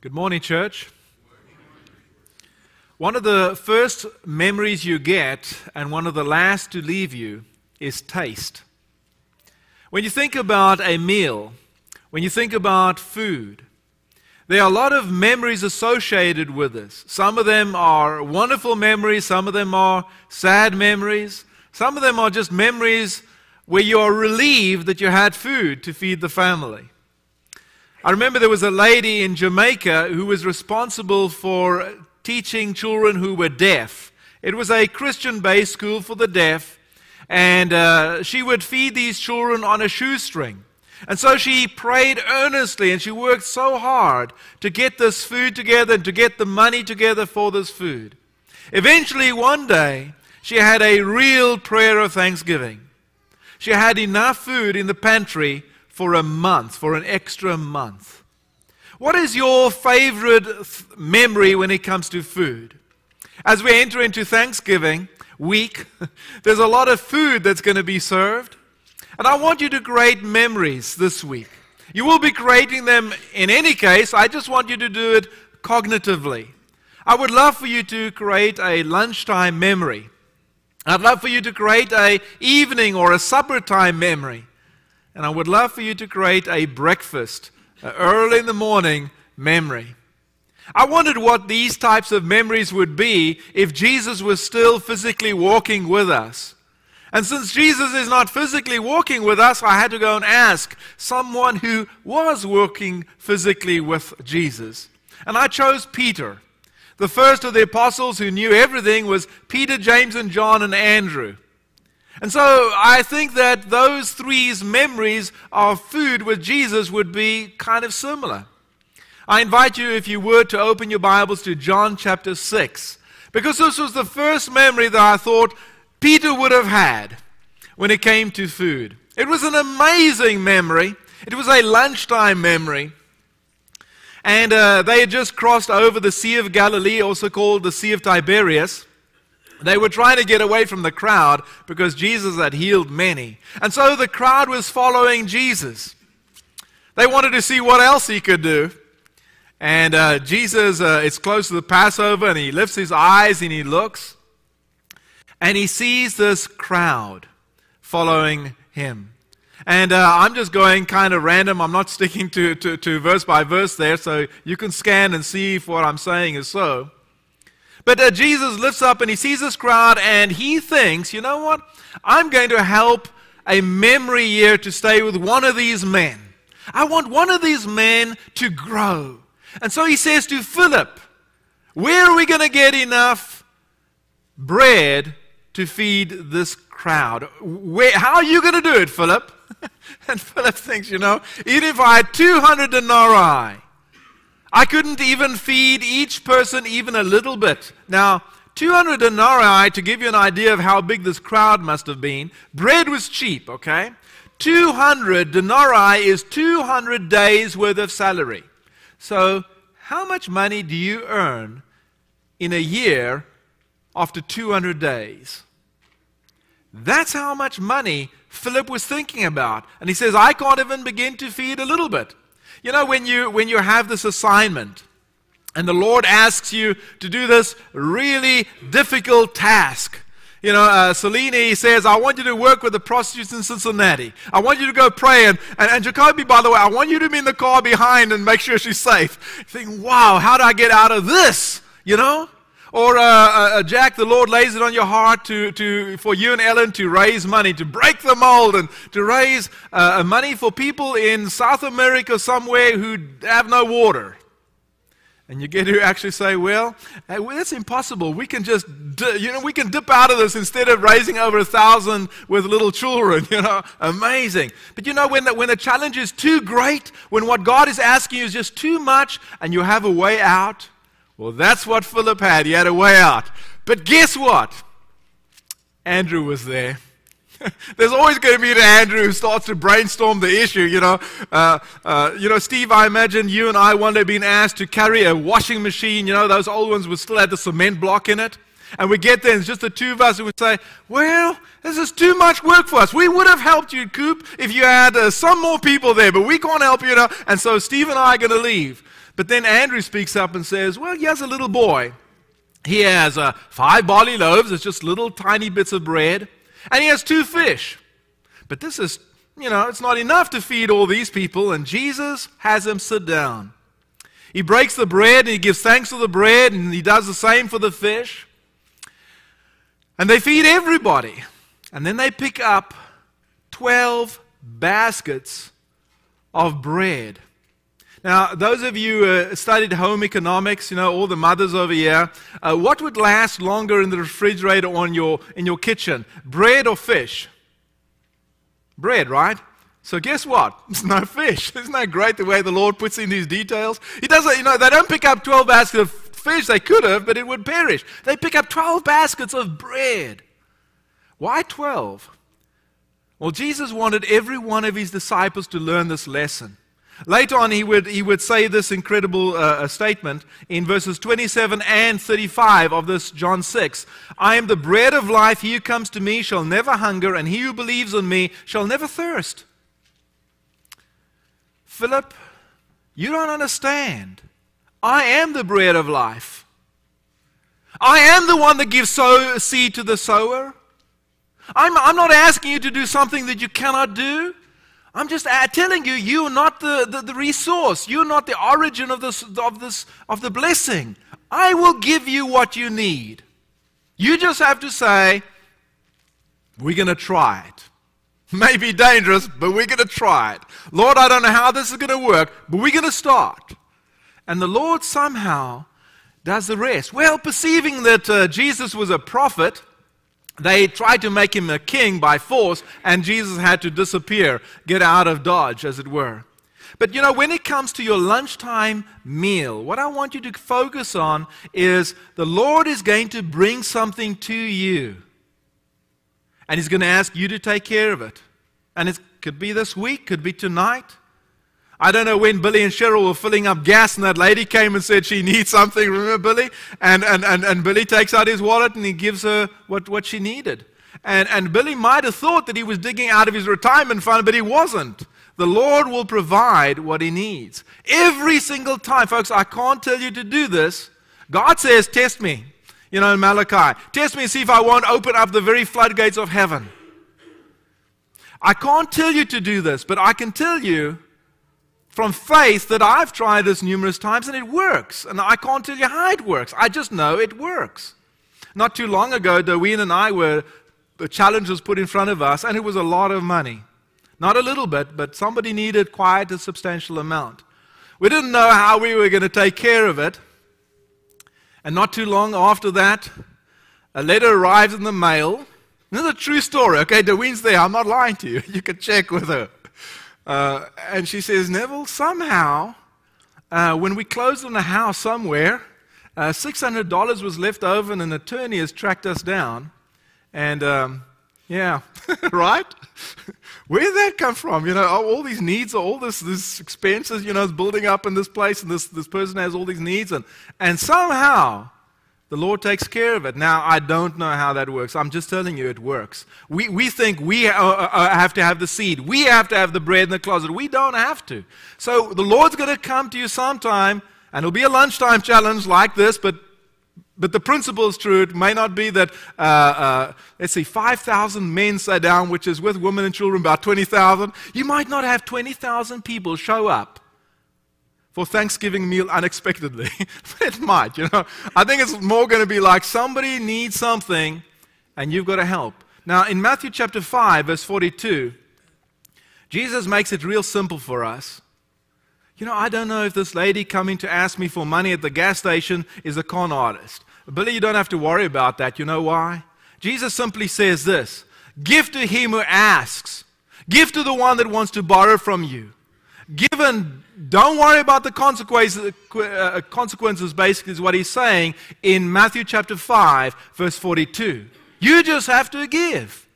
Good morning, church. One of the first memories you get, and one of the last to leave you, is taste. When you think about a meal, when you think about food, there are a lot of memories associated with this. Some of them are wonderful memories, some of them are sad memories, some of them are just memories where you are relieved that you had food to feed the family. I remember there was a lady in Jamaica who was responsible for teaching children who were deaf. It was a Christian-based school for the deaf, and she would feed these children on a shoestring. And so she prayed earnestly, and she worked so hard to get this food together and to get the money together for this food. Eventually, one day, she had a real prayer of thanksgiving. She had enough food in the pantry for a month, for an extra month. What is your favorite memory when it comes to food? As we enter into Thanksgiving week, there's a lot of food that's going to be served. And I want you to create memories this week. You will be creating them in any case. I just want you to do it cognitively. I would love for you to create a lunchtime memory. I'd love for you to create an evening or a supper time memory. And I would love for you to create a breakfast, early in the morning memory. I wondered what these types of memories would be if Jesus was still physically walking with us. And since Jesus is not physically walking with us, I had to go and ask someone who was working physically with Jesus. And I chose Peter. The first of the apostles who knew everything was Peter, James, and John, and Andrew. And so I think that those three's memories of food with Jesus would be kind of similar. I invite you, if you would, to open your Bibles to John chapter 6. Because this was the first memory that I thought Peter would have had when it came to food. It was an amazing memory. It was a lunchtime memory. And they had just crossed over the Sea of Galilee, also called the Sea of Tiberias. They were trying to get away from the crowd because Jesus had healed many. And so the crowd was following Jesus. They wanted to see what else he could do. And Jesus, it's close to the Passover, and he lifts his eyes and he looks. And he sees this crowd following him. And I'm just going kind of random. I'm not sticking to verse by verse there, so you can scan and see if what I'm saying is so. But Jesus lifts up and he sees this crowd and he thinks, you know what? I'm going to help a memory here to stay with one of these men. I want one of these men to grow. And so he says to Philip, where are we going to get enough bread to feed this crowd? How are you going to do it, Philip? And Philip thinks, even if I had 200 denarii, I couldn't even feed each person even a little bit. Now, 200 denarii, to give you an idea of how big this crowd must have been, bread was cheap, okay? 200 denarii is 200 days' worth of salary. So, how much money do you earn in a year after 200 days? That's how much money Philip was thinking about. And he says, I can't even begin to feed a little bit. You know, when you have this assignment and the Lord asks you to do this really difficult task. Selene says, I want you to work with the prostitutes in Cincinnati. I want you to go pray. And Jacoby, by the way, I want you to be in the car behind and make sure she's safe. You think, wow, how do I get out of this? Or Jack, the Lord lays it on your heart for you and Ellen to raise money, to break the mold and to raise money for people in South America somewhere who have no water. And you get to actually say, well, that's impossible. We can just, we can dip out of this instead of raising over 1,000 with little children. Amazing. But when the challenge is too great, when what God is asking you is just too much, and you have a way out. Well, that's what Philip had. He had a way out. But guess what? Andrew was there. There's always going to be an Andrew who starts to brainstorm the issue, Steve, I imagine you and I one day being asked to carry a washing machine. Those old ones would still have the cement block in it. And we get there, and it's just the two of us who would say, well, this is too much work for us. We would have helped you, Coop, if you had some more people there, but we can't help you. And so Steve and I are going to leave. But then Andrew speaks up and says, well, here's a little boy. He has 5 barley loaves, it's just little tiny bits of bread, and he has 2 fish. But this is, it's not enough to feed all these people, and Jesus has him sit down. He breaks the bread, and he gives thanks for the bread, and he does the same for the fish. And they feed everybody. And then they pick up 12 baskets of bread. Now, those of you who studied home economics, all the mothers over here, what would last longer in the refrigerator or in your kitchen? Bread or fish? Bread, right? So guess what? It's no fish. Isn't that great the way the Lord puts in these details? He doesn't, they don't pick up 12 baskets of fish. They could have, but it would perish. They pick up 12 baskets of bread. Why 12? Well, Jesus wanted every one of his disciples to learn this lesson. Later on, he would say this incredible statement in verses 27 and 35 of this John 6. I am the bread of life. He who comes to me shall never hunger, and he who believes on me shall never thirst. Philip, you don't understand. I am the bread of life. I am the one that gives seed to the sower. I'm not asking you to do something that you cannot do. I'm just telling you, you're not the resource. You're not the origin of the blessing. I will give you what you need. You just have to say, we're going to try it. May be dangerous, but we're going to try it. Lord, I don't know how this is going to work, but we're going to start. And the Lord somehow does the rest. Well, perceiving that Jesus was a prophet, they tried to make him a king by force, and Jesus had to disappear, get out of Dodge, as it were. But when it comes to your lunchtime meal, what I want you to focus on is the Lord is going to bring something to you. And he's going to ask you to take care of it. And it could be this week, could be tonight. I don't know when Billy and Cheryl were filling up gas and that lady came and said she needs something. Remember Billy? And Billy takes out his wallet and he gives her what she needed. And Billy might have thought that he was digging out of his retirement fund, but he wasn't. The Lord will provide what he needs. Every single time. Folks, I can't tell you to do this. God says, test me. In Malachi. Test me and see if I won't open up the very floodgates of heaven. I can't tell you to do this, but I can tell you from faith that I've tried this numerous times and it works. And I can't tell you how it works. I just know it works. Not too long ago, Guin and I the challenge was put in front of us, and it was a lot of money. Not a little bit, but somebody needed quite a substantial amount. We didn't know how we were going to take care of it. And not too long after that, a letter arrives in the mail. This is a true story, okay? Deween's there. I'm not lying to you. You can check with her. And she says, Neville, somehow, when we closed on a house somewhere, $600 was left over and an attorney has tracked us down. And, yeah, right? Where did that come from? All these needs, all this expenses, is building up in this place, and this person has all these needs, and somehow the Lord takes care of it. Now, I don't know how that works. I'm just telling you it works. We think we have to have the seed. We have to have the bread in the closet. We don't have to. So the Lord's going to come to you sometime, and it'll be a lunchtime challenge like this, but the principle is true. It may not be that, let's see, 5,000 men sat down, which is with women and children about 20,000. You might not have 20,000 people show up for Thanksgiving meal unexpectedly. It might, I think it's more going to be like somebody needs something and you've got to help. Now, in Matthew chapter 5, verse 42, Jesus makes it real simple for us. I don't know if this lady coming to ask me for money at the gas station is a con artist. Billy, you don't have to worry about that. You know why? Jesus simply says this: give to him who asks. Give to the one that wants to borrow from you. Give and don't worry about the consequences, basically, is what he's saying in Matthew chapter 5, verse 42. You just have to give.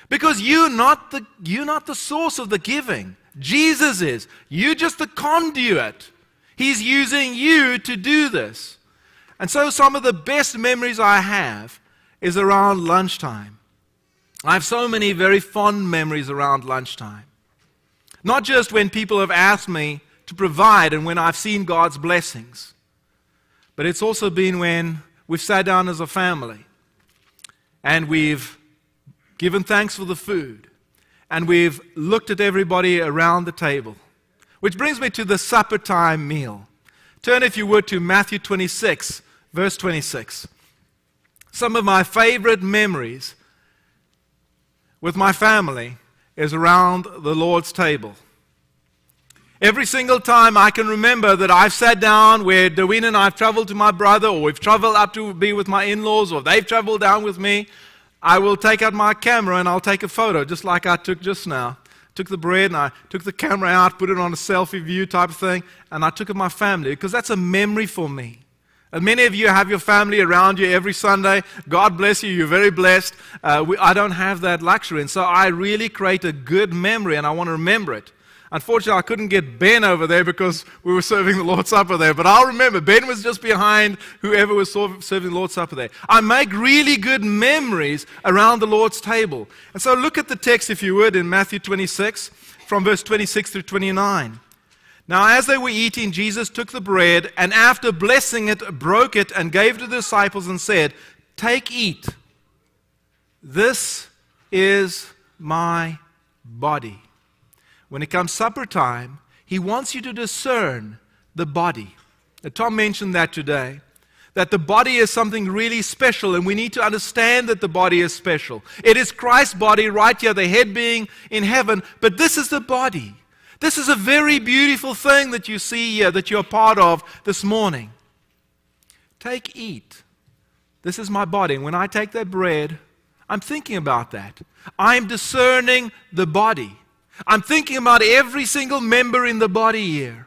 Because you're not the source of the giving. Jesus is. You're just the conduit. He's using you to do this. And so some of the best memories I have is around lunchtime. I have so many very fond memories around lunchtime. Not just when people have asked me to provide and when I've seen God's blessings. But it's also been when we've sat down as a family and we've given thanks for the food and we've looked at everybody around the table. Which brings me to the supper time meal. Turn, if you would, to Matthew 26, verse 26. Some of my favorite memories with my family is around the Lord's table. Every single time I can remember that I've sat down where Deween and I have traveled to my brother, or we've traveled up to be with my in-laws, or they've traveled down with me, I will take out my camera and I'll take a photo, just like I took just now. Took the bread and I took the camera out, put it on a selfie view type of thing, and I took it my family, because that's a memory for me. And many of you have your family around you every Sunday. God bless you. You're very blessed. I don't have that luxury. And so I really create a good memory, and I want to remember it. Unfortunately, I couldn't get Ben over there because we were serving the Lord's Supper there. But I'll remember. Ben was just behind whoever was serving the Lord's Supper there. I make really good memories around the Lord's table. And so look at the text, if you would, in Matthew 26, from verse 26 through 29. Now, as they were eating, Jesus took the bread, and after blessing it, broke it, and gave to the disciples and said, "Take, eat. This is my body." When it comes supper time, he wants you to discern the body. Tom mentioned that today, that the body is something really special, and we need to understand that the body is special. It is Christ's body right here, the head being in heaven, but this is the body. This is a very beautiful thing that you see here, that you're part of this morning. Take, eat. This is my body. And when I take that bread, I'm thinking about that. I'm discerning the body. I'm thinking about every single member in the body here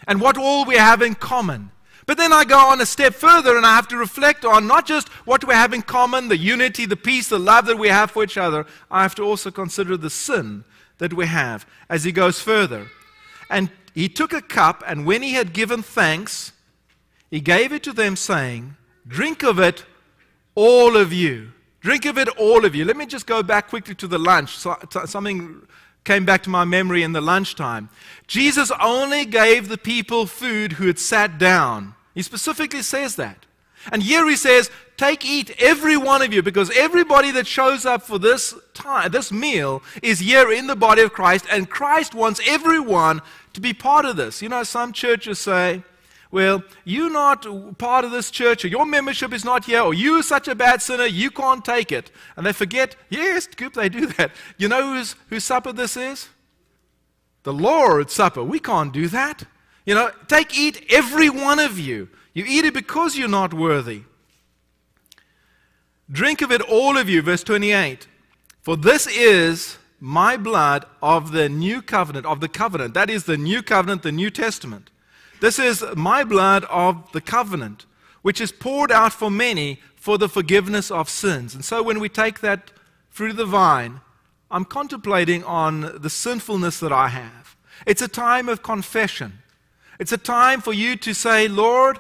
and what all we have in common. But then I go on a step further and I have to reflect on not just what we have in common, the unity, the peace, the love that we have for each other. I have to also consider the sin that we have as he goes further. And he took a cup, and when he had given thanks, he gave it to them, saying, "Drink of it, all of you. Drink of it, all of you." Let me just go back quickly to the lunch. Something came back to my memory in the lunchtime. Jesus only gave the people food who had sat down. He specifically says that. And here he says, "Take, eat, every one of you," because everybody that shows up for this meal is here in the body of Christ, and Christ wants everyone to be part of this. You know, some churches say, "Well, you're not part of this church, or your membership is not here, or you're such a bad sinner, you can't take it." And they forget, yes, Coop, they do that. You know whose supper this is? The Lord's Supper. We can't do that. You know, take, eat, every one of you. You eat it because you're not worthy. "Drink of it, all of you," verse 28. "For this is my blood of the new covenant," of the covenant. That is the new covenant, the New Testament. "This is my blood of the covenant, which is poured out for many for the forgiveness of sins." And so when we take that fruit of the vine, I'm contemplating on the sinfulness that I have. It's a time of confession. It's a time for you to say, "Lord,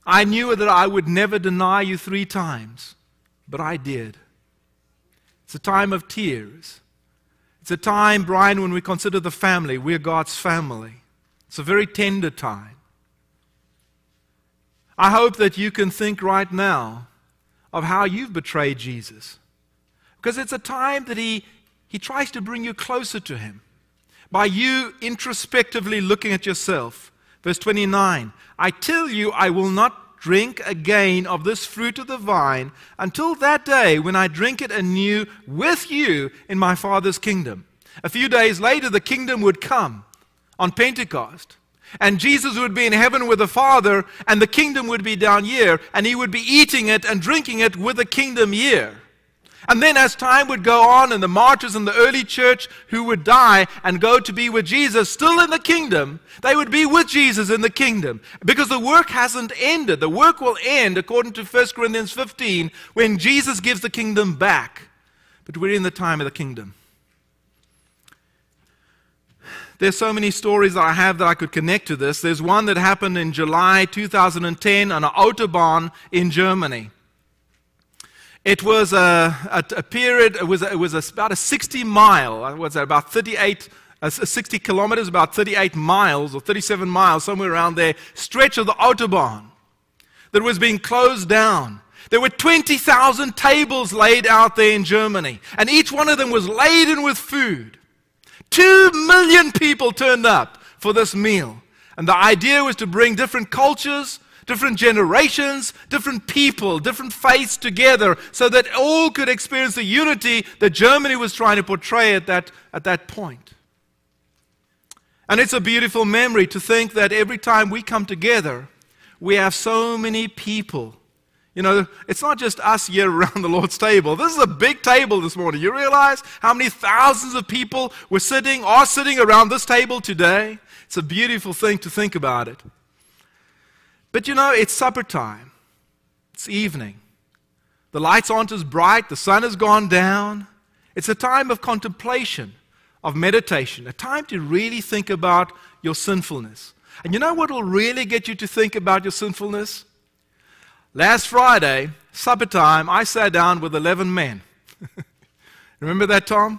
I knew that I would never deny you 3 times, but I did." It's a time of tears. It's a time, Brian, when we consider the family. We're God's family. It's a very tender time. I hope that you can think right now of how you've betrayed Jesus. Because it's a time that He tries to bring you closer to Him by you introspectively looking at yourself. Verse 29, "I tell you, I will not drink again of this fruit of the vine until that day when I drink it anew with you in my Father's kingdom." A few days later, the kingdom would come on Pentecost. And Jesus would be in heaven with the Father, and the kingdom would be down here, and He would be eating it and drinking it with the kingdom here. And then as time would go on, and the martyrs in the early church who would die and go to be with Jesus, still in the kingdom, they would be with Jesus in the kingdom. Because the work hasn't ended. The work will end, according to 1 Corinthians 15, when Jesus gives the kingdom back. But we're in the time of the kingdom. There's so many stories that I have that I could connect to this. There's one that happened in July 2010 on an Autobahn in Germany. It was a period, it was about a 60-mile, what's that, about 38 a 60 kilometers, about 38 miles or 37 miles, somewhere around there, stretch of the Autobahn that was being closed down. There were 20,000 tables laid out there in Germany, and each one of them was laden with food. 2 million people turned up for this meal. And the idea was to bring different cultures, different generations, different people, different faiths together so that all could experience the unity that Germany was trying to portray at that point. And it's a beautiful memory to think that every time we come together, we have so many people. You know, it's not just us here around the Lord's table. This is a big table this morning. You realize how many thousands of people are sitting around this table today? It's a beautiful thing to think about it. But you know, it's supper time. It's evening. The lights aren't as bright. The sun has gone down. It's a time of contemplation, of meditation, a time to really think about your sinfulness. And you know what will really get you to think about your sinfulness? Last Friday, supper time, I sat down with 11 men. Remember that, Tom?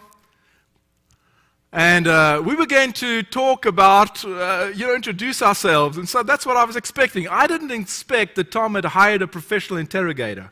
And we began to talk about, introduce ourselves. And so that's what I was expecting. I didn't expect that Tom had hired a professional interrogator.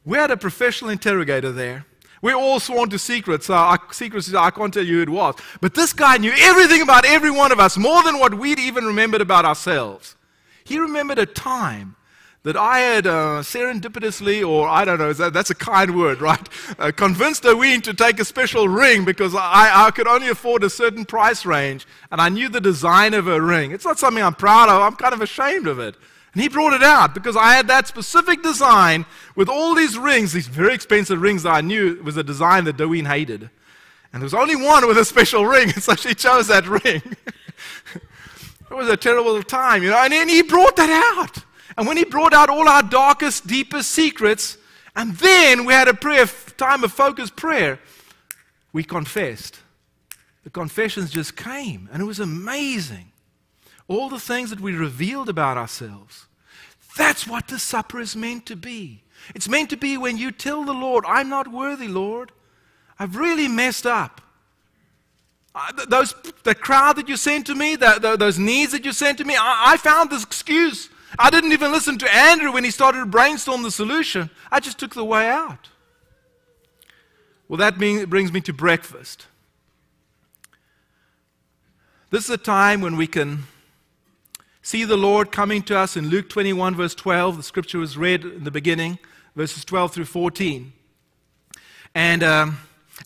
We had a professional interrogator there. We're all sworn to secrets, so I can't tell you who it was. But this guy knew everything about every one of us, more than what we'd even remembered about ourselves. He remembered a time that I had serendipitously, or I don't know, that's a kind word, right? Convinced Owen to take a special ring because I could only afford a certain price range, and I knew the design of a ring. It's not something I'm proud of. I'm kind of ashamed of it. And he brought it out because I had that specific design with all these rings, these very expensive rings that I knew was a design that Owen hated. And there was only one with a special ring, and so she chose that ring. It was a terrible time, you know, and then he brought that out. And when he brought out all our darkest, deepest secrets, and then we had a time of focused prayer, we confessed. The confessions just came, and it was amazing. All the things that we revealed about ourselves. That's what the supper is meant to be. It's meant to be when you tell the Lord, I'm not worthy, Lord. I've really messed up. The crowd that you sent to me, those needs that you sent to me, I found this excuse. I didn't even listen to Andrew when he started to brainstorm the solution. I just took the way out. Well, that brings me to breakfast. This is a time when we can see the Lord coming to us in Luke 21, verse 12. The scripture was read in the beginning, verses 12 through 14.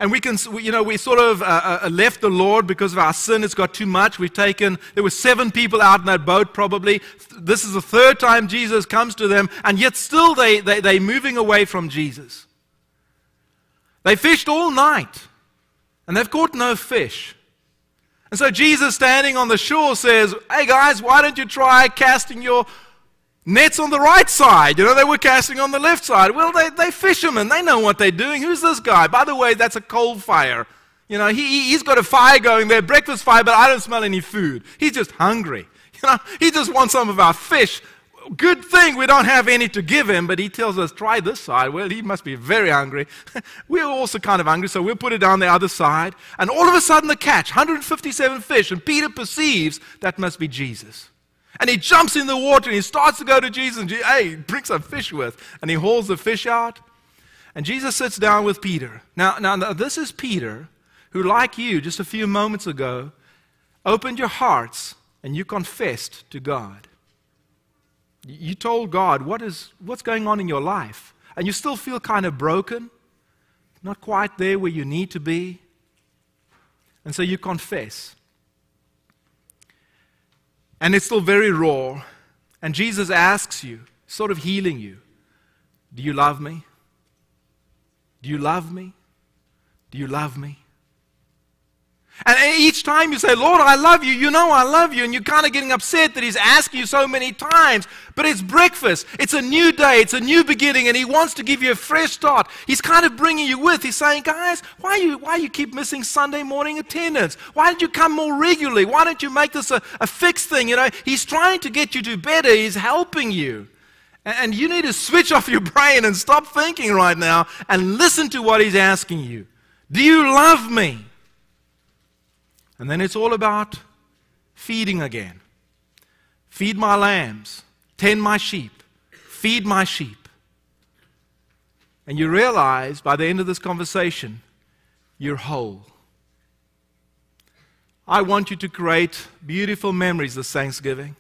And we can, we sort of left the Lord because of our sin. It's got too much. There were 7 people out in that boat probably. This is the 3rd time Jesus comes to them, and yet still they're moving away from Jesus. They fished all night, and they've caught no fish. And so Jesus, standing on the shore, says, hey guys, why don't you try casting your nets on the right side? You know, they were casting on the left side. Well, they fishermen. They know what they're doing. Who's this guy? By the way, that's a coal fire. You know, he's got a fire going there, breakfast fire, but I don't smell any food. He's just hungry. You know, he just wants some of our fish. Good thing we don't have any to give him, but he tells us, try this side. Well, he must be very hungry. We're also kind of hungry, so we'll put it down the other side. And all of a sudden the catch, 157 fish, and Peter perceives that must be Jesus. And he jumps in the water and he starts to go to Jesus and hey, bring some fish with. And he hauls the fish out. And Jesus sits down with Peter. Now this is Peter, who like you just a few moments ago, opened your hearts and you confessed to God. You told God what's going on in your life. And you still feel kind of broken, not quite there where you need to be. And so you confess. And it's still very raw. And Jesus asks you, sort of healing you, do you love me? Do you love me? Do you love me? And each time you say, Lord, I love you, you know I love you, and you're kind of getting upset that he's asking you so many times. But it's breakfast. It's a new day. It's a new beginning, and he wants to give you a fresh start. He's kind of bringing you with. He's saying, guys, why you keep missing Sunday morning attendance? Why don't you come more regularly? Why don't you make this a fixed thing? You know, he's trying to get you to better. He's helping you. And you need to switch off your brain and stop thinking right now and listen to what he's asking you. Do you love me? And then it's all about feeding again. Feed my lambs, tend my sheep, feed my sheep. And you realize by the end of this conversation, you're whole. I want you to create beautiful memories this Thanksgiving.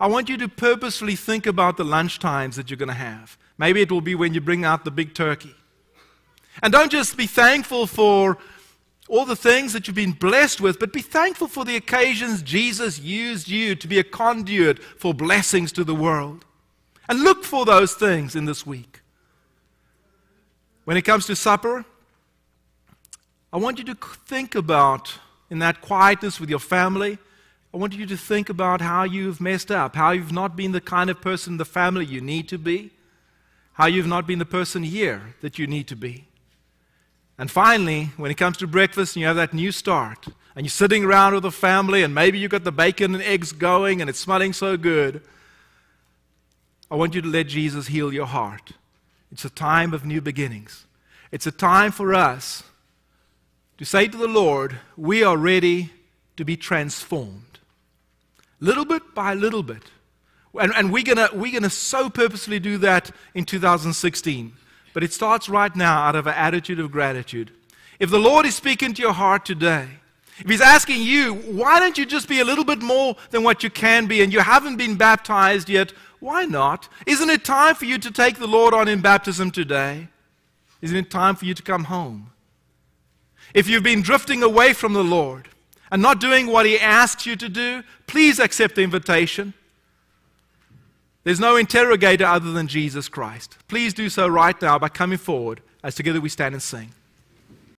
I want you to purposefully think about the lunch times that you're going to have. Maybe it will be when you bring out the big turkey. And don't just be thankful for all the things that you've been blessed with, but be thankful for the occasions Jesus used you to be a conduit for blessings to the world. And look for those things in this week. When it comes to supper, I want you to think about, in that quietness with your family, I want you to think about how you've messed up, how you've not been the kind of person in the family you need to be, how you've not been the person here that you need to be. And finally, when it comes to breakfast and you have that new start, and you're sitting around with the family, and maybe you've got the bacon and eggs going, and it's smelling so good, I want you to let Jesus heal your heart. It's a time of new beginnings. It's a time for us to say to the Lord, we are ready to be transformed. Little bit by little bit. And we're gonna so purposely do that in 2016. But it starts right now out of an attitude of gratitude. If the Lord is speaking to your heart today, if He's asking you, why don't you just be a little bit more than what you can be, and you haven't been baptized yet, why not? Isn't it time for you to take the Lord on in baptism today? Isn't it time for you to come home? If you've been drifting away from the Lord and not doing what He asks you to do, please accept the invitation. There's no interrogator other than Jesus Christ. Please do so right now by coming forward as together we stand and sing.